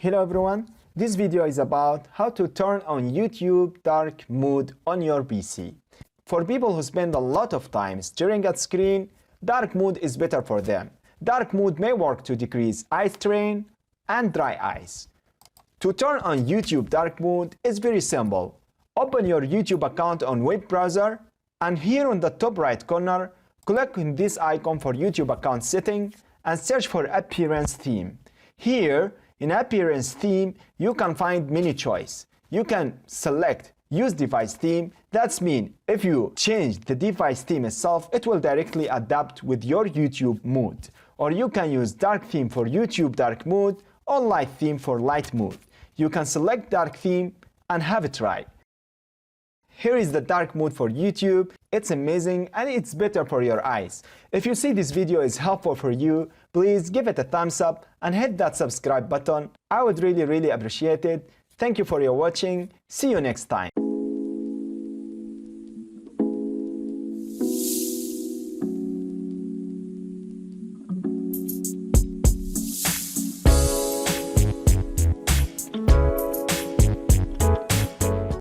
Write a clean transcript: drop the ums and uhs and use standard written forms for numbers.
Hello everyone, this video is about how to turn on YouTube dark mode on your PC. For people who spend a lot of time staring at screen, dark mode is better for them. Dark mode may work to decrease eye strain and dry eyes. To turn on YouTube dark mode is very simple. Open your YouTube account on web browser and here on the top right corner, click on this icon for YouTube account setting and search for appearance theme. Here, in appearance theme, you can find many choices. You can select use device theme. That's mean if you change the device theme itself, it will directly adapt with your YouTube mode. Or you can use dark theme for YouTube dark mode or light theme for light mode. You can select dark theme and have a try. Here is the dark mode for YouTube. It's amazing and it's better for your eyes. If you see this video is helpful for you, please give it a thumbs up and hit that subscribe button. I would really appreciate it. Thank you for your watching. See you next time.